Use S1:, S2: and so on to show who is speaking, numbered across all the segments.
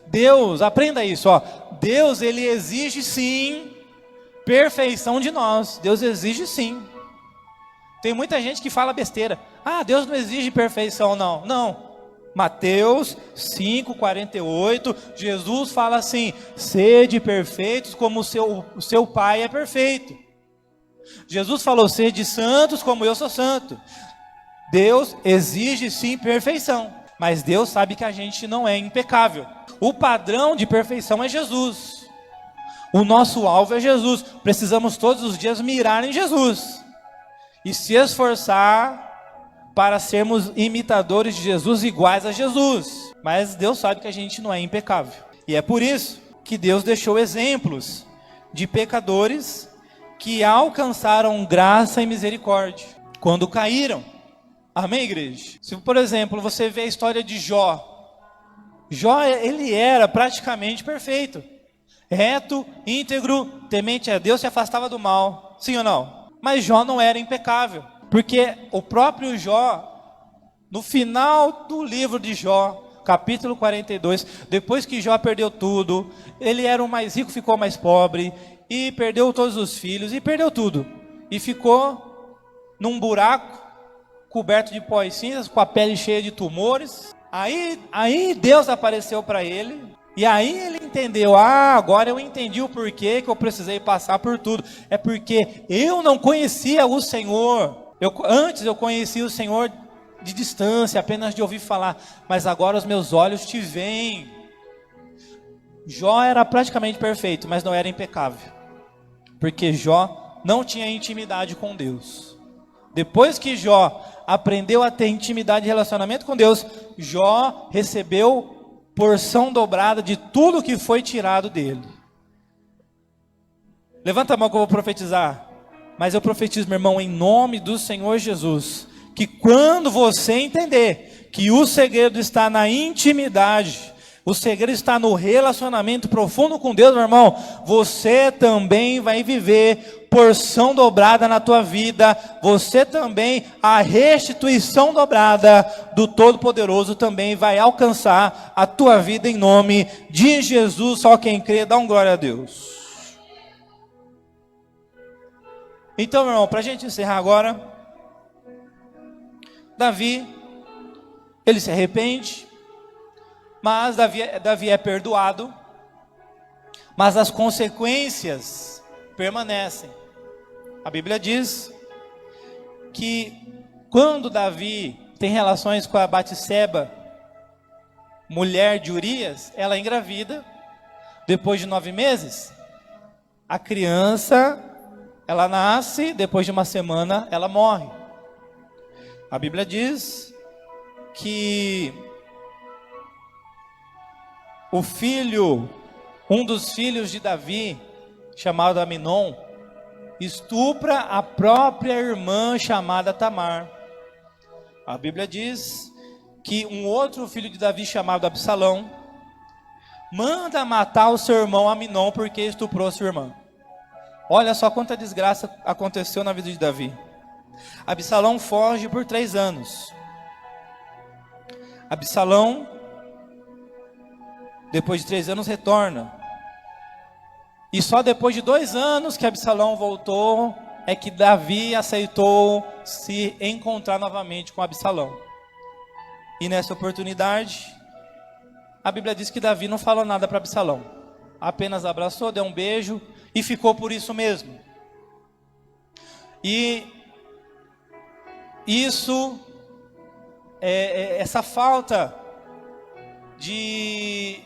S1: Deus, aprenda isso, ó. Deus, ele exige sim perfeição de nós. Deus exige sim. Tem muita gente que fala besteira. Ah, Deus não exige perfeição, não. Não. Mateus 5:48, Jesus fala assim: sede perfeitos como o seu Pai é perfeito. Jesus falou: sede santos como eu sou santo. Deus exige sim perfeição, mas Deus sabe que a gente não é impecável. O padrão de perfeição é Jesus. O nosso alvo é Jesus. Precisamos todos os dias mirar em Jesus e se esforçar para sermos imitadores de Jesus, iguais a Jesus. Mas Deus sabe que a gente não é impecável. E é por isso que Deus deixou exemplos de pecadores que alcançaram graça e misericórdia quando caíram. Amém, igreja? Se, por exemplo, você vê a história de Jó. Jó, ele era praticamente perfeito. Reto, íntegro, temente a Deus, se afastava do mal. Sim ou não? Mas Jó não era impecável. Porque o próprio Jó, no final do livro de Jó, capítulo 42, depois que Jó perdeu tudo, ele era o mais rico, ficou mais pobre, e perdeu todos os filhos, e perdeu tudo. E ficou num buraco, coberto de pó e cinzas, com a pele cheia de tumores. Aí Deus apareceu para ele, e aí ele entendeu: ah, agora eu entendi o porquê que eu precisei passar por tudo. É porque eu não conhecia o Senhor. Antes eu conhecia o Senhor de distância, apenas de ouvir falar, mas agora os meus olhos te veem. Jó era praticamente perfeito, mas não era impecável, porque Jó não tinha intimidade com Deus. Depois que Jó aprendeu a ter intimidade e relacionamento com Deus, Jó recebeu porção dobrada de tudo que foi tirado dele. Levanta a mão que eu vou profetizar. Mas eu profetizo, meu irmão, em nome do Senhor Jesus, que quando você entender que o segredo está na intimidade, o segredo está no relacionamento profundo com Deus, meu irmão, você também vai viver porção dobrada na tua vida. Você também, a restituição dobrada do Todo-Poderoso também vai alcançar a tua vida em nome de Jesus. Só quem crê, dá um glória a Deus. Então, meu irmão, para a gente encerrar agora, Davi, ele se arrepende, mas Davi é perdoado, mas as consequências permanecem. A Bíblia diz que quando Davi tem relações com a Batseba, mulher de Urias, ela engravida. Depois de 9 meses, a criança, ela nasce, depois de uma semana ela morre. A Bíblia diz que um dos filhos de Davi, chamado Aminon, estupra a própria irmã chamada Tamar. A Bíblia diz que um outro filho de Davi, chamado Absalão, manda matar o seu irmão Aminon porque estuprou sua irmã. Olha só quanta desgraça aconteceu na vida de Davi. Absalão foge por 3 anos. Absalão, depois de 3 anos, retorna. E só depois de 2 anos que Absalão voltou, é que Davi aceitou se encontrar novamente com Absalão. E nessa oportunidade, a Bíblia diz que Davi não falou nada para Absalão. Apenas abraçou, deu um beijo e ficou por isso mesmo. E isso, essa falta de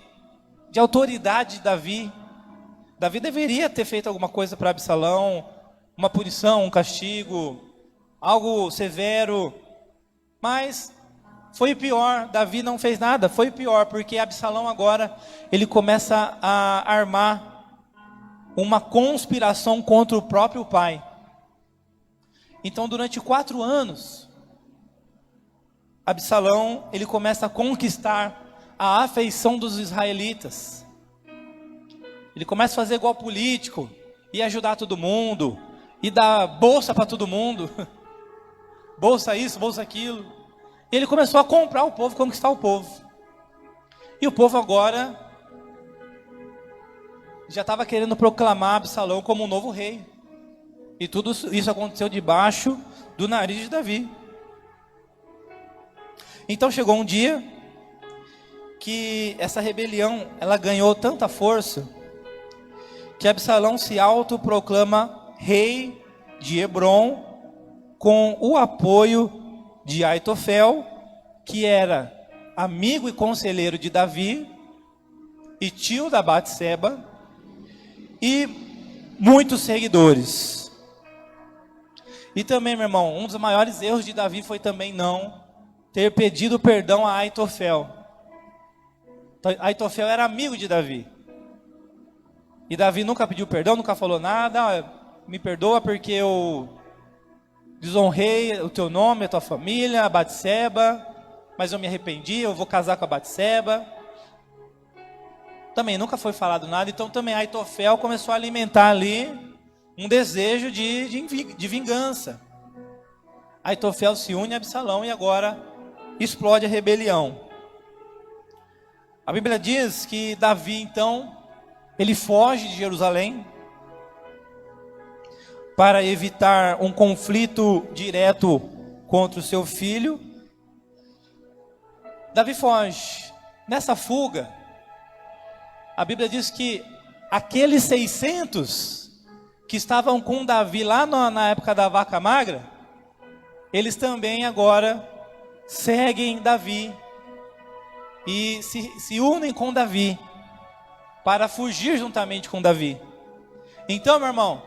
S1: autoridade de Davi deveria ter feito alguma coisa para Absalão, uma punição, um castigo, algo severo, mas foi pior. Davi não fez nada, foi pior, porque Absalão agora, ele começa a armar uma conspiração contra o próprio pai. Então, durante 4 anos, Absalão, ele começa a conquistar a afeição dos israelitas. Ele começa a fazer igual político, e ajudar todo mundo, e dar bolsa para todo mundo, bolsa isso, bolsa aquilo. E ele começou a comprar o povo, conquistar o povo. E o povo agora já estava querendo proclamar Absalão como um novo rei. E tudo isso aconteceu debaixo do nariz de Davi. Então chegou um dia que essa rebelião, ela ganhou tanta força, que Absalão se autoproclama rei de Hebrom, com o apoio de Aitofel, que era amigo e conselheiro de Davi, e tio da Batseba, e muitos seguidores. E também, meu irmão, um dos maiores erros de Davi foi também não ter pedido perdão a Aitofel. Aitofel era amigo de Davi. E Davi nunca pediu perdão, nunca falou nada. Me perdoa porque eu desonrei o teu nome, a tua família, a Batseba, mas eu me arrependi, eu vou casar com a Batseba. Também nunca foi falado nada. Então também Aitofel começou a alimentar ali um desejo de vingança. Aitofel se une a Absalão e agora explode a rebelião. A Bíblia diz que Davi, então, ele foge de Jerusalém para evitar um conflito direto contra o seu filho. Davi foge. Nessa fuga, a Bíblia diz que aqueles 600 que estavam com Davi lá na época da vaca magra, eles também agora seguem Davi e se unem com Davi para fugir juntamente com Davi. Então, meu irmão,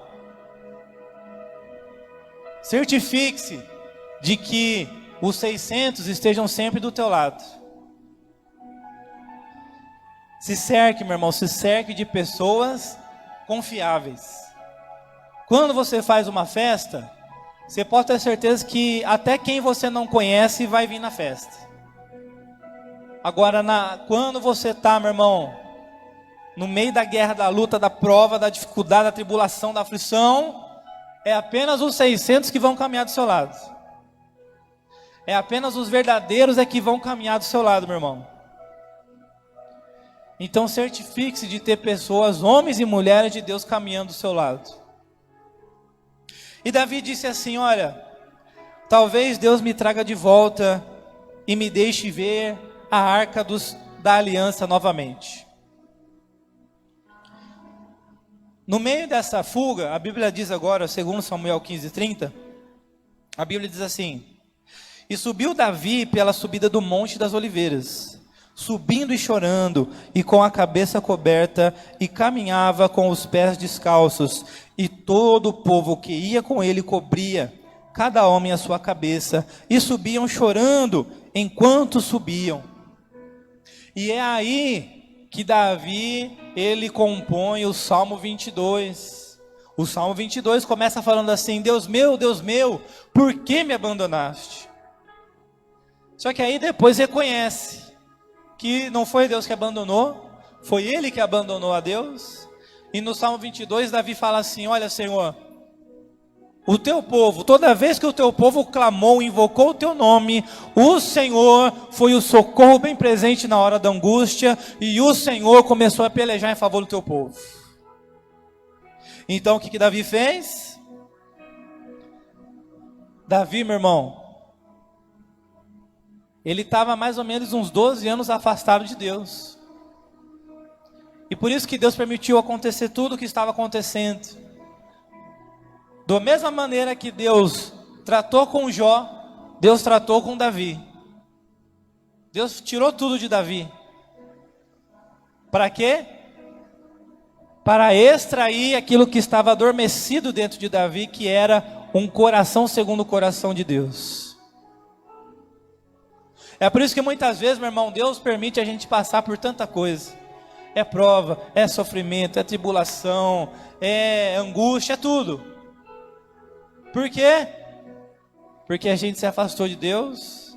S1: certifique-se de que os 600 estejam sempre do teu lado. Se cerque, meu irmão, se cerque de pessoas confiáveis. Quando você faz uma festa, você pode ter certeza que até quem você não conhece vai vir na festa. Agora, quando você está, meu irmão, no meio da guerra, da luta, da prova, da dificuldade, da tribulação, da aflição, é apenas os 600 que vão caminhar do seu lado. É apenas os verdadeiros que vão caminhar do seu lado, meu irmão. Então certifique-se de ter pessoas, homens e mulheres de Deus caminhando do seu lado. E Davi disse assim: olha, talvez Deus me traga de volta e me deixe ver a arca da aliança novamente. No meio dessa fuga, a Bíblia diz agora, segundo Samuel 15:30, a Bíblia diz assim: e subiu Davi pela subida do Monte das Oliveiras, subindo e chorando, e com a cabeça coberta, e caminhava com os pés descalços, e todo o povo que ia com ele cobria, cada homem a sua cabeça, e subiam chorando, enquanto subiam. E é aí que Davi, ele compõe o Salmo 22. O Salmo 22 começa falando assim: Deus meu, por que me abandonaste? Só que aí depois reconhece que não foi Deus que abandonou, foi ele que abandonou a Deus. E no Salmo 22 Davi fala assim: olha, Senhor, o teu povo, toda vez que o teu povo clamou, invocou o teu nome, o Senhor foi o socorro bem presente na hora da angústia, e o Senhor começou a pelejar em favor do teu povo. Então o que Davi fez? Davi, meu irmão, ele estava mais ou menos uns 12 anos afastado de Deus. E por isso que Deus permitiu acontecer tudo o que estava acontecendo. Da mesma maneira que Deus tratou com Jó, Deus tratou com Davi. Deus tirou tudo de Davi. Para quê? Para extrair aquilo que estava adormecido dentro de Davi, que era um coração segundo o coração de Deus. É por isso que muitas vezes, meu irmão, Deus permite a gente passar por tanta coisa. É prova, é sofrimento, é tribulação, é angústia, é tudo. Por quê? Porque a gente se afastou de Deus.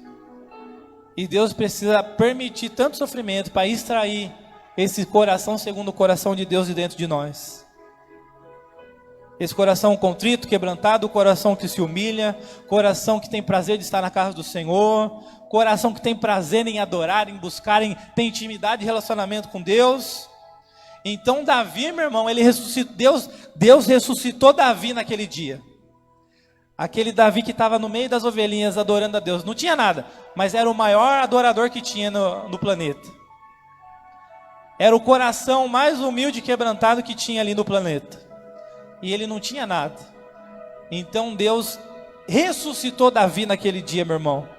S1: E Deus precisa permitir tanto sofrimento para extrair esse coração segundo o coração de Deus de dentro de nós. Esse coração contrito, quebrantado, coração que se humilha, coração que tem prazer de estar na casa do Senhor, coração que tem prazer em adorar, em buscar, em ter intimidade e relacionamento com Deus. Então Davi, meu irmão, ele ressuscitou, Deus ressuscitou Davi naquele dia. Aquele Davi que estava no meio das ovelhinhas adorando a Deus. Não tinha nada, mas era o maior adorador que tinha no planeta. Era o coração mais humilde e quebrantado que tinha ali no planeta. E ele não tinha nada. Então Deus ressuscitou Davi naquele dia, meu irmão.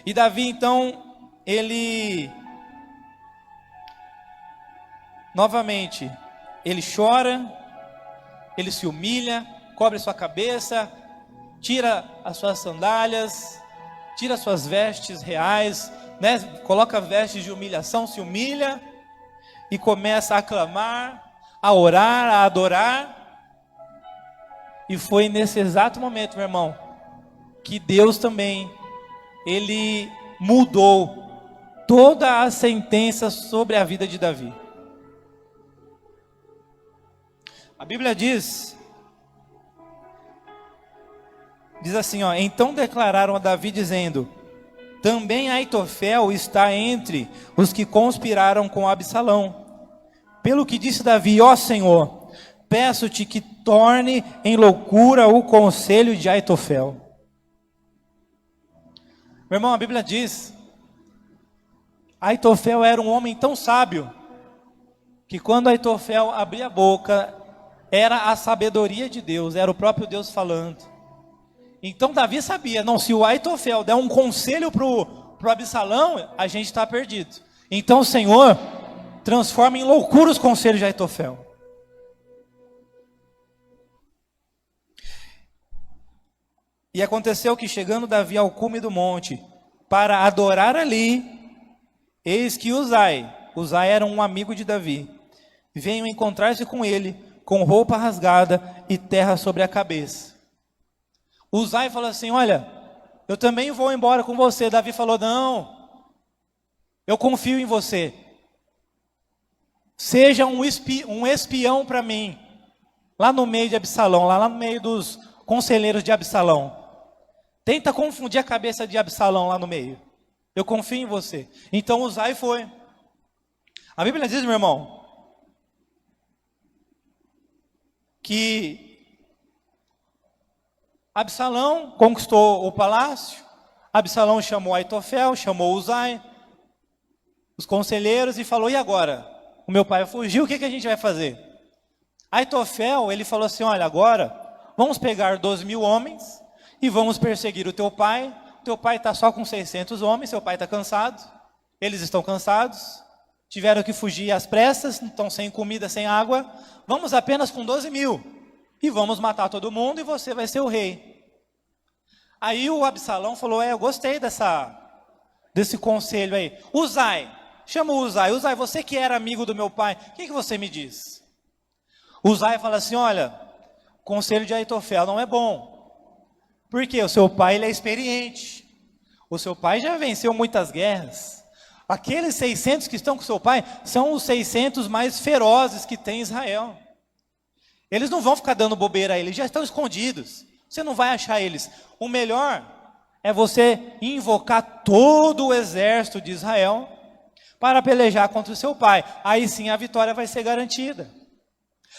S1: E Davi, então, ele... novamente, ele chora, ele se humilha, cobre sua cabeça, tira as suas sandálias, tira as suas vestes reais, né? Coloca vestes de humilhação, se humilha e começa a clamar, a orar, a adorar. E foi nesse exato momento, meu irmão, que Deus também, ele mudou toda a sentença sobre a vida de Davi. A Bíblia diz assim, ó: então declararam a Davi dizendo: também Aitofel está entre os que conspiraram com Absalão. Pelo que disse Davi: ó Senhor, peço-te que torne em loucura o conselho de Aitofel. Meu irmão, a Bíblia diz: Aitofel era um homem tão sábio, que quando Aitofel abria a boca, era a sabedoria de Deus, era o próprio Deus falando. Então Davi sabia, não, se o Aitofel der um conselho para o Absalão, a gente está perdido. Então o Senhor transforma em loucura os conselhos de Aitofel. E aconteceu que, chegando Davi ao cume do monte, para adorar ali, eis que Uzai era um amigo de Davi, veio encontrar-se com ele, com roupa rasgada e terra sobre a cabeça. Uzai falou assim: olha, eu também vou embora com você. Davi falou: não, eu confio em você. Seja um espião para mim, lá no meio de Absalão, lá no meio dos conselheiros de Absalão. Tenta confundir a cabeça de Absalão lá no meio. Eu confio em você. Então Uzai foi. A Bíblia diz, meu irmão, que Absalão conquistou o palácio. Absalão chamou Aitofel, chamou Uzai, os conselheiros, e falou: e agora? O meu pai fugiu, o que a gente vai fazer? Aitofel, ele falou assim: olha, agora vamos pegar 12.000 homens e vamos perseguir o teu pai. O teu pai está só com 600 homens, seu pai está cansado, eles estão cansados, tiveram que fugir às pressas, estão sem comida, sem água. Vamos apenas com 12.000 e vamos matar todo mundo e você vai ser o rei. Aí o Absalão falou: eu gostei desse conselho aí. Uzai, chama o Uzai. Uzai, você que era amigo do meu pai, o que você me diz? Uzai fala assim: olha, o conselho de Aitofel não é bom. Porque o seu pai, ele é experiente. O seu pai já venceu muitas guerras. Aqueles 600 que estão com seu pai são os 600 mais ferozes que tem Israel. Eles não vão ficar dando bobeira a eles, já estão escondidos. Você não vai achar eles. O melhor é você invocar todo o exército de Israel para pelejar contra o seu pai. Aí sim a vitória vai ser garantida.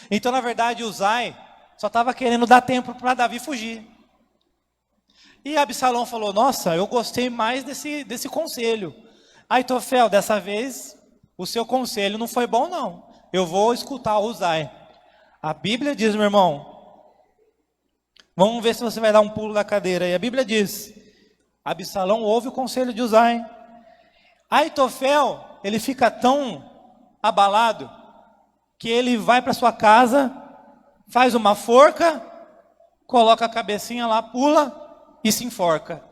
S1: Então, na verdade, Uzai só estava querendo dar tempo para Davi fugir. E Absalão falou: nossa, eu gostei mais desse conselho. Aitofel, dessa vez, o seu conselho não foi bom não. Eu vou escutar o Uzai. A Bíblia diz, meu irmão, vamos ver se você vai dar um pulo da cadeira aí. A Bíblia diz: Absalão ouve o conselho de Uzai. Aitofel, ele fica tão abalado, que ele vai para sua casa, faz uma forca, coloca a cabecinha lá, pula e se enforca.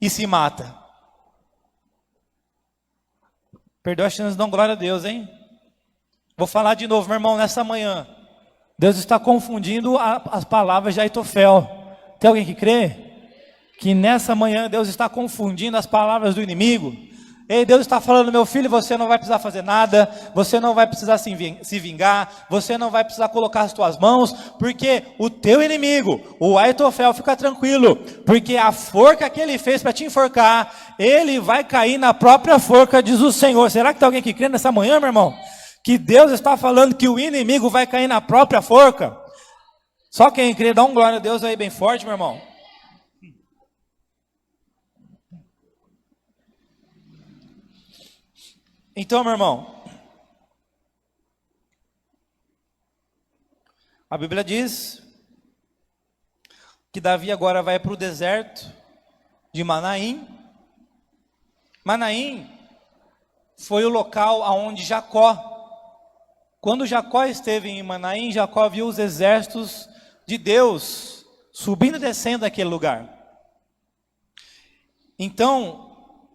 S1: E se mata. Perdoa a chance de dar glória a Deus, hein? Vou falar de novo, meu irmão, nessa manhã. Deus está confundindo as palavras de Aitofel. Tem alguém que crê? Que nessa manhã Deus está confundindo as palavras do inimigo. Ei, Deus está falando: meu filho, você não vai precisar fazer nada, você não vai precisar se vingar, você não vai precisar colocar as tuas mãos, porque o teu inimigo, o Aitofel, fica tranquilo, porque a forca que ele fez para te enforcar, ele vai cair na própria forca, diz o Senhor. Será que tem alguém que crê nessa manhã, meu irmão? que Deus está falando que o inimigo vai cair na própria forca? Só quem crê, dá um glória a Deus aí bem forte, meu irmão. Então, meu irmão, a Bíblia diz que Davi agora vai para o deserto de Manaim. Manaim foi o local onde Jacó, quando Jacó esteve em Manaim, Jacó viu os exércitos de Deus subindo e descendo daquele lugar. Então,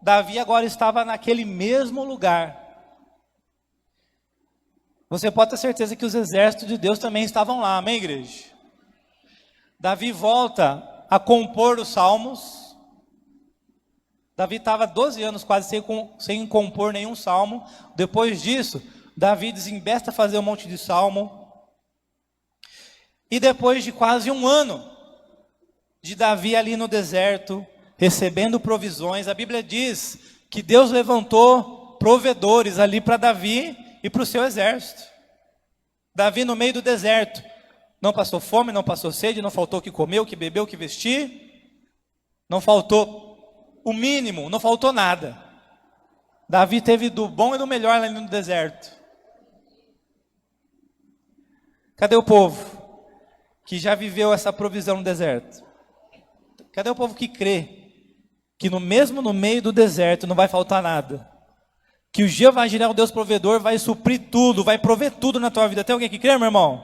S1: Davi agora estava naquele mesmo lugar. Você pode ter certeza que os exércitos de Deus também estavam lá, amém, igreja? Davi volta a compor os salmos. Davi estava 12 anos quase sem compor nenhum salmo. Depois disso, Davi desembesta a fazer um monte de salmo. E depois de quase um ano de Davi ali no deserto, recebendo provisões, a Bíblia diz que Deus levantou provedores ali para Davi e para o seu exército. Davi no meio do deserto, não passou fome, não passou sede, não faltou o que comer, o que beber, o que vestir, não faltou o mínimo, não faltou nada. Davi teve do bom e do melhor ali no deserto. Cadê o povo que já viveu essa provisão no deserto? Cadê o povo que crê que mesmo no meio do deserto não vai faltar nada? Que o Jeová Jireh, o Deus provedor, vai suprir tudo, vai prover tudo na tua vida. Tem alguém que crê, meu irmão?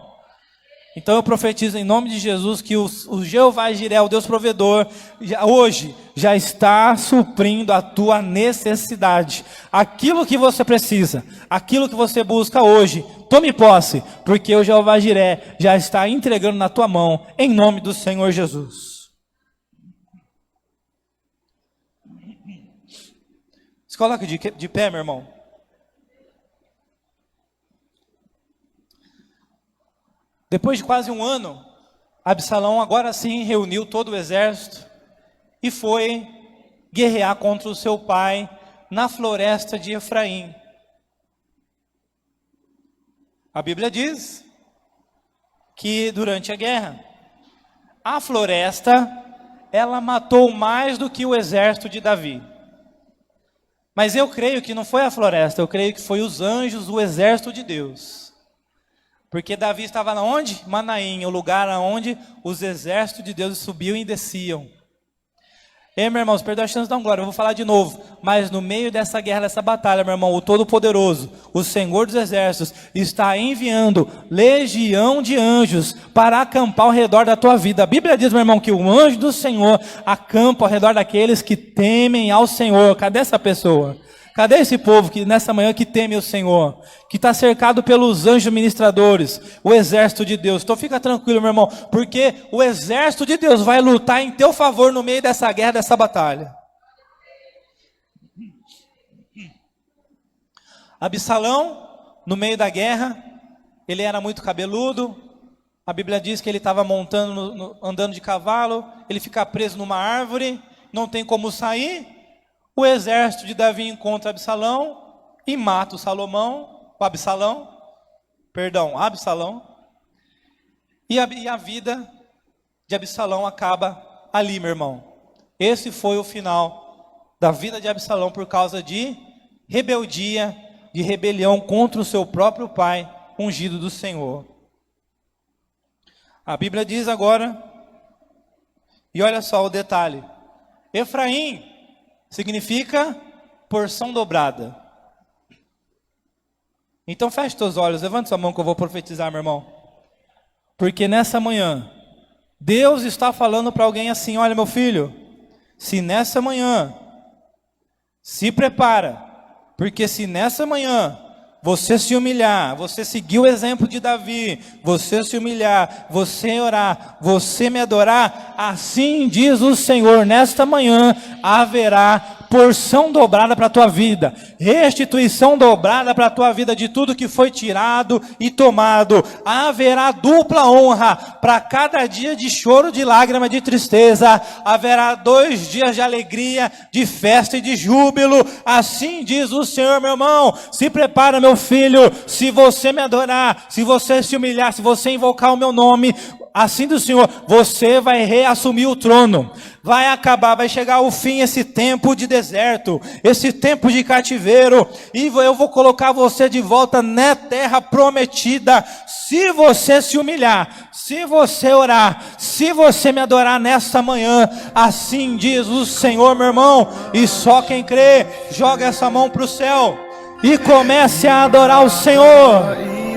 S1: Então eu profetizo em nome de Jesus que o Jeová Jireh, o Deus provedor, hoje já está suprindo a tua necessidade. Aquilo que você precisa, aquilo que você busca hoje, tome posse, porque o Jeová Jireh já está entregando na tua mão, em nome do Senhor Jesus. Se coloca de pé, meu irmão. Depois de quase um ano, Absalão agora sim reuniu todo o exército e foi guerrear contra o seu pai na floresta de Efraim. A Bíblia diz que durante a guerra, a floresta, ela matou mais do que o exército de Davi. Mas eu creio que não foi a floresta, eu creio que foi os anjos, o exército de Deus. Porque Davi estava onde? Manaim, o lugar onde os exércitos de Deus subiam e desciam. Ei, meus irmãos, perdoa a chance de dar um glória, eu vou falar de novo. Mas no meio dessa guerra, dessa batalha, meu irmão, o Todo-Poderoso, o Senhor dos Exércitos, está enviando legião de anjos para acampar ao redor da tua vida. A Bíblia diz, meu irmão, que o anjo do Senhor acampa ao redor daqueles que temem ao Senhor. Cadê essa pessoa? Cadê esse povo que nessa manhã que teme o Senhor? Que está cercado pelos anjos ministradores, o exército de Deus. Então fica tranquilo, meu irmão, porque o exército de Deus vai lutar em teu favor no meio dessa guerra, dessa batalha. Absalão, no meio da guerra, ele era muito cabeludo. A Bíblia diz que ele estava andando de cavalo, ele fica preso numa árvore, não tem como sair. O exército de Davi encontra Absalão e mata Absalão. E a vida de Absalão acaba ali, meu irmão. Esse foi o final da vida de Absalão por causa de rebeldia, de rebelião contra o seu próprio pai, ungido do Senhor. A Bíblia diz agora, e olha só o detalhe, Efraim significa porção dobrada. Então feche teus olhos, levante sua mão que eu vou profetizar, meu irmão. Porque nessa manhã, Deus está falando para alguém assim, olha meu filho, se nessa manhã, se prepara, porque se nessa manhã você se humilhar, você seguir o exemplo de Davi, você se humilhar, você orar, você me adorar, assim diz o Senhor, nesta manhã haverá porção dobrada para a tua vida, restituição dobrada para a tua vida de tudo que foi tirado e tomado, haverá dupla honra para cada dia de choro, de lágrima, de tristeza, haverá 2 dias de alegria, de festa e de júbilo, assim diz o Senhor, meu irmão, se prepara meu meu filho, se você me adorar, se você se humilhar, se você invocar o meu nome, assim do Senhor, você vai reassumir o trono. Vai acabar, vai chegar ao fim esse tempo de deserto, esse tempo de cativeiro, e eu vou colocar você de volta na terra prometida. Se você se humilhar, se você orar, se você me adorar nesta manhã, assim diz o Senhor, meu irmão. E só quem crê, joga essa mão para o céu e comece a adorar o Senhor.